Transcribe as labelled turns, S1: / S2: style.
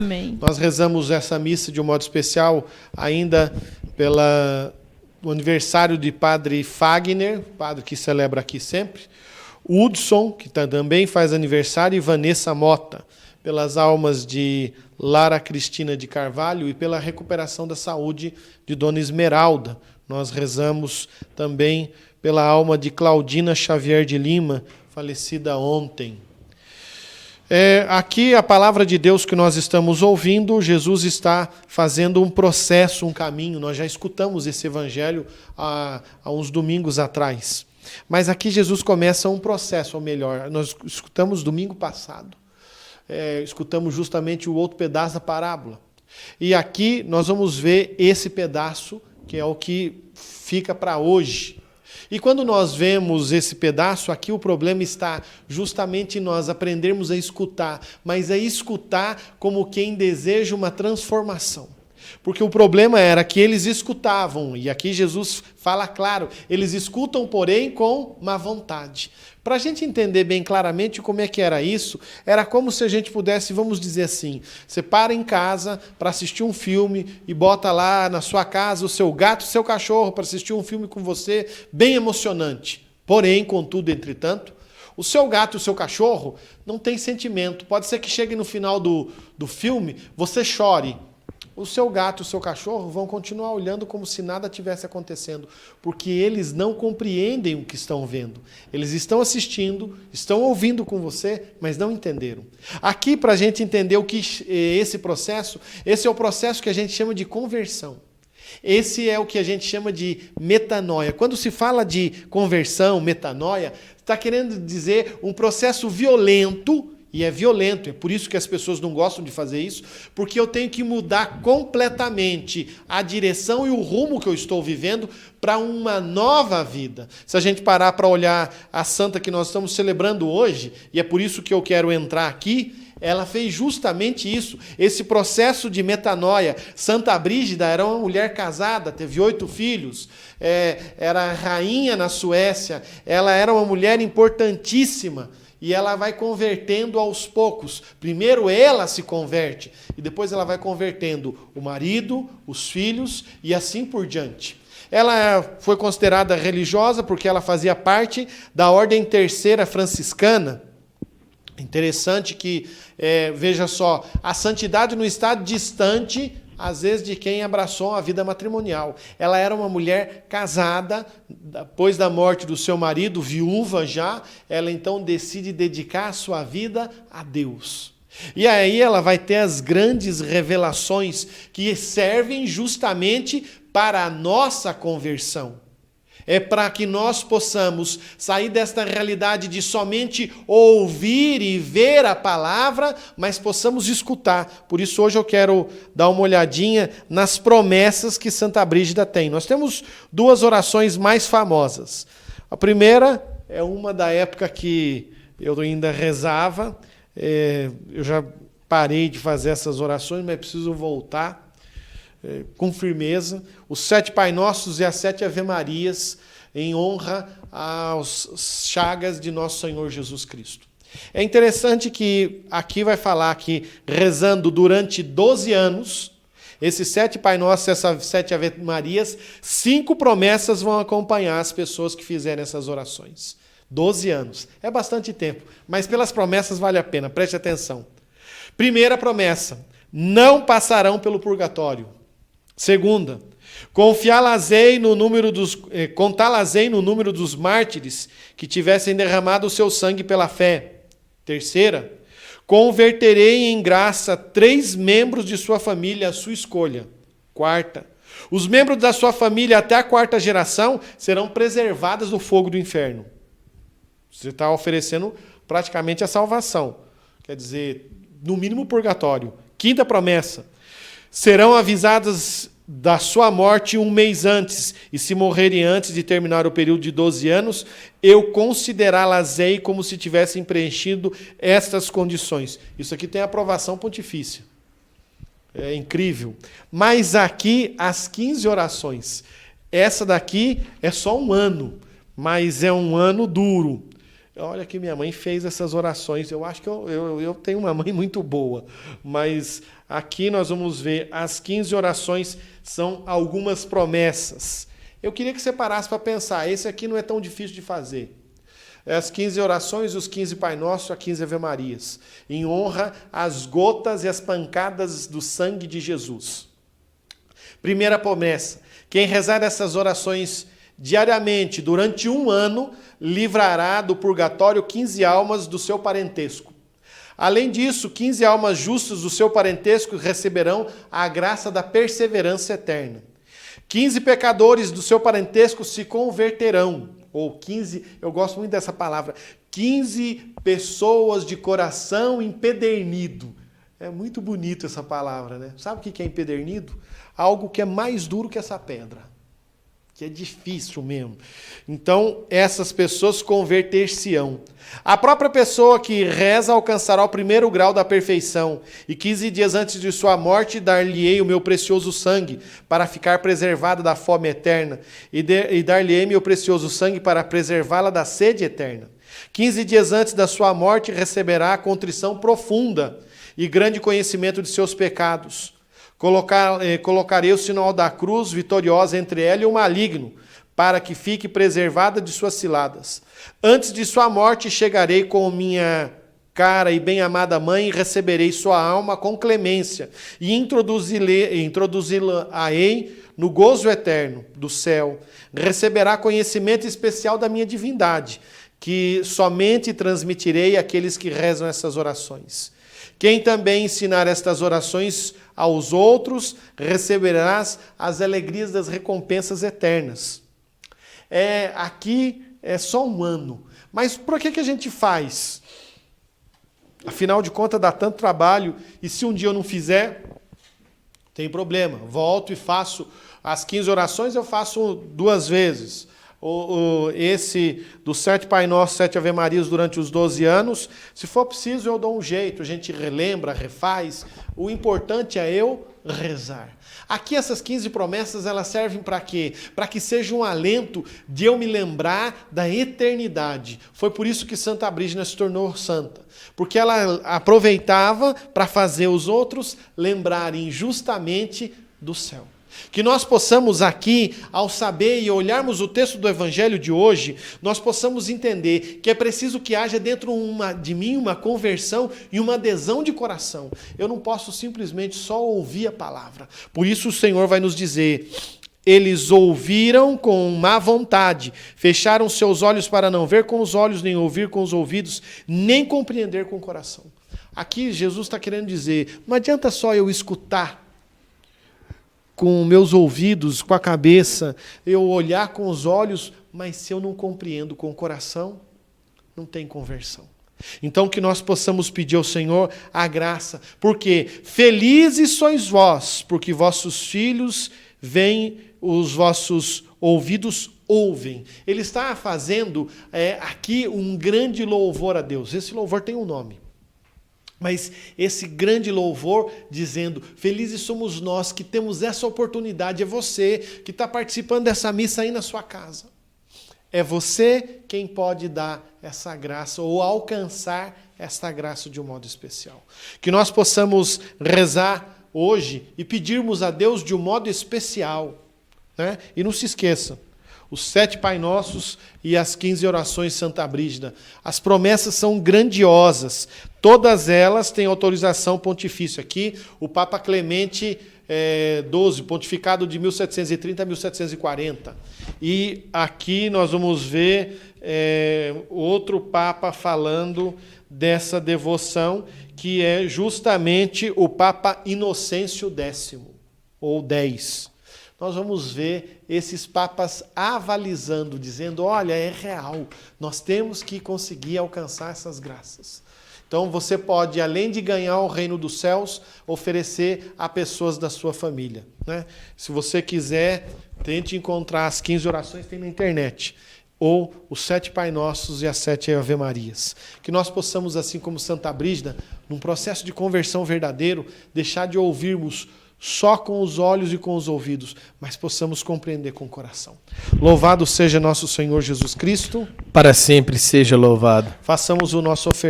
S1: Amém.
S2: Nós rezamos essa missa de um modo especial ainda pelo aniversário de Padre Fagner, padre que celebra aqui sempre, Hudson, que também faz aniversário, e Vanessa Mota, pelas almas de Lara Cristina de Carvalho e pela recuperação da saúde de Dona Esmeralda. Nós rezamos também pela alma de Claudina Xavier de Lima, falecida ontem. Aqui a palavra de Deus que nós estamos ouvindo, Jesus está fazendo um processo, um caminho. Nós já escutamos esse evangelho há uns domingos atrás. Mas aqui Jesus começa um processo, ou melhor, nós escutamos domingo passado. Escutamos justamente o outro pedaço da parábola. E aqui nós vamos ver esse pedaço, que é o que fica para hoje. E quando nós vemos esse pedaço, aqui o problema está justamente em nós aprendermos a escutar, mas a escutar como quem deseja uma transformação. Porque o problema era que eles escutavam, e aqui Jesus fala claro, eles escutam, porém, com má vontade. Para a gente entender bem claramente como é que era isso, era como se a gente pudesse, vamos dizer assim, você para em casa para assistir um filme e bota lá na sua casa o seu gato e o seu cachorro para assistir um filme com você, bem emocionante. Porém, contudo, entretanto, o seu gato e o seu cachorro não têm sentimento. Pode ser que chegue no final do filme, você chore. O seu gato e o seu cachorro vão continuar olhando como se nada tivesse acontecendo, porque eles não compreendem o que estão vendo. Eles estão assistindo, estão ouvindo com você, mas não entenderam. Aqui, para a gente entender o que esse é o processo que a gente chama de conversão. Esse é o que a gente chama de metanoia. Quando se fala de conversão, metanoia, está querendo dizer um processo violento. E é violento, é por isso que as pessoas não gostam de fazer isso, porque eu tenho que mudar completamente a direção e o rumo que eu estou vivendo para uma nova vida. Se a gente parar para olhar a santa que nós estamos celebrando hoje, e é por isso que eu quero entrar aqui, ela fez justamente isso, esse processo de metanoia. Santa Brígida era uma mulher casada, teve 8 filhos, era rainha na Suécia, ela era uma mulher importantíssima, e ela vai convertendo aos poucos. Primeiro ela se converte, e depois ela vai convertendo o marido, os filhos, e assim por diante. Ela foi considerada religiosa porque ela fazia parte da Ordem Terceira Franciscana. Interessante que, veja só, a santidade no estado distante, às vezes, de quem abraçou a vida matrimonial. Ela era uma mulher casada, depois da morte do seu marido, viúva já, ela então decide dedicar a sua vida a Deus. E aí ela vai ter as grandes revelações que servem justamente para a nossa conversão. É para que nós possamos sair desta realidade de somente ouvir e ver a palavra, mas possamos escutar. Por isso hoje eu quero dar uma olhadinha nas promessas que Santa Brígida tem. Nós temos 2 orações mais famosas. A primeira é uma da época que eu ainda rezava. Eu já parei de fazer essas orações, mas preciso voltar. Com firmeza, os 7 Pai Nossos e as 7 Ave Marias em honra às chagas de nosso Senhor Jesus Cristo. É interessante que aqui vai falar que rezando durante 12 anos, esses 7 Pai Nossos e essas 7 Ave Marias, 5 promessas vão acompanhar as pessoas que fizerem essas orações. 12 anos. É bastante tempo, mas pelas promessas vale a pena, preste atenção. Primeira promessa, não passarão pelo purgatório. Segunda, contá-las-ei no número dos mártires que tivessem derramado o seu sangue pela fé. Terceira, converterei em graça 3 membros de sua família à sua escolha. Quarta, os membros da sua família até a 4ª geração serão preservados do fogo do inferno. Você está oferecendo praticamente a salvação. Quer dizer, no mínimo purgatório. Quinta promessa, serão avisadas da sua morte 1 mês antes, e se morrerem antes de terminar o período de 12 anos, eu considerá-las-ei como se tivessem preenchido estas condições. Isso aqui tem aprovação pontifícia. É incrível. Mas aqui, as 15 orações. Essa daqui é só 1 ano, mas é um ano duro. Olha que minha mãe fez essas orações. Eu acho que eu tenho uma mãe muito boa, mas aqui nós vamos ver as 15 orações são algumas promessas. Eu queria que você parasse para pensar, esse aqui não é tão difícil de fazer. As 15 orações, os 15 Pai Nosso, as 15 Ave Marias, em honra às gotas e às pancadas do sangue de Jesus. Primeira promessa, quem rezar essas orações diariamente durante 1 ano, livrará do purgatório 15 almas do seu parentesco. Além disso, 15 almas justas do seu parentesco receberão a graça da perseverança eterna. 15 pecadores do seu parentesco se converterão. Ou 15, eu gosto muito dessa palavra, 15 pessoas de coração empedernido. É muito bonito essa palavra, né? Sabe o que é empedernido? Algo que é mais duro que essa pedra. Que é difícil mesmo. Então, essas pessoas converter-se-ão. A própria pessoa que reza alcançará o 1º grau da perfeição, e 15 dias antes de sua morte dar-lhe-ei o meu precioso sangue, para ficar preservada da fome eterna, e dar-lhe-ei meu precioso sangue para preservá-la da sede eterna. 15 dias antes da sua morte receberá a contrição profunda e grande conhecimento de seus pecados. Colocarei o sinal da cruz vitoriosa entre ela e o maligno, para que fique preservada de suas ciladas. Antes de sua morte chegarei com minha cara e bem-amada mãe e receberei sua alma com clemência e introduzi-la-ei no gozo eterno do céu. Receberá conhecimento especial da minha divindade, que somente transmitirei àqueles que rezam essas orações. Quem também ensinar estas orações aos outros, receberás as alegrias das recompensas eternas. Aqui é só 1 ano. Mas por que a gente faz? Afinal de contas, dá tanto trabalho, e se um dia eu não fizer, tem problema. Volto e faço as 15 orações, eu faço 2 vezes. Esse do 7 Pai Nosso, 7 Ave Marias durante os 12 anos, se for preciso eu dou um jeito, a gente relembra, refaz. O importante é eu rezar. Aqui essas 15 promessas, elas servem para quê? Para que seja um alento de eu me lembrar da eternidade. Foi por isso que Santa Brígida se tornou santa. Porque ela aproveitava para fazer os outros lembrarem justamente do céu. Que nós possamos aqui, ao saber e olharmos o texto do Evangelho de hoje, nós possamos entender que é preciso que haja dentro de mim uma conversão e uma adesão de coração. Eu não posso simplesmente só ouvir a palavra. Por isso o Senhor vai nos dizer: eles ouviram com má vontade, fecharam seus olhos para não ver com os olhos, nem ouvir com os ouvidos, nem compreender com o coração. Aqui Jesus está querendo dizer, não adianta só eu escutar com meus ouvidos, com a cabeça, eu olhar com os olhos, mas se eu não compreendo com o coração, não tem conversão. Então que nós possamos pedir ao Senhor a graça, porque felizes sois vós, porque vossos filhos veem, os vossos ouvidos ouvem. Ele está fazendo aqui um grande louvor a Deus. Esse louvor tem um nome. Mas esse grande louvor dizendo, felizes somos nós que temos essa oportunidade, é você que está participando dessa missa aí na sua casa. É você quem pode dar essa graça ou alcançar essa graça de um modo especial. Que nós possamos rezar hoje e pedirmos a Deus de um modo especial. Né? E não se esqueça, os 7 Pai Nossos e as 15 orações de Santa Brígida. As promessas são grandiosas. Todas elas têm autorização pontifícia. Aqui, o Papa Clemente XII, pontificado de 1730 a 1740. E aqui nós vamos ver outro Papa falando dessa devoção, que é justamente o Papa Inocêncio X, ou 10. Nós vamos ver esses papas avalizando, dizendo, olha, é real, nós temos que conseguir alcançar essas graças. Então você pode, além de ganhar o reino dos céus, oferecer a pessoas da sua família. Né? Se você quiser, tente encontrar as 15 orações, tem na internet. Ou os 7 Pai Nossos e as 7 Ave Marias. Que nós possamos, assim como Santa Brígida, num processo de conversão verdadeiro, deixar de ouvirmos só com os olhos e com os ouvidos, mas possamos compreender com o coração. Louvado seja nosso Senhor Jesus Cristo.
S1: Para sempre seja louvado.
S2: Façamos o nosso oferta.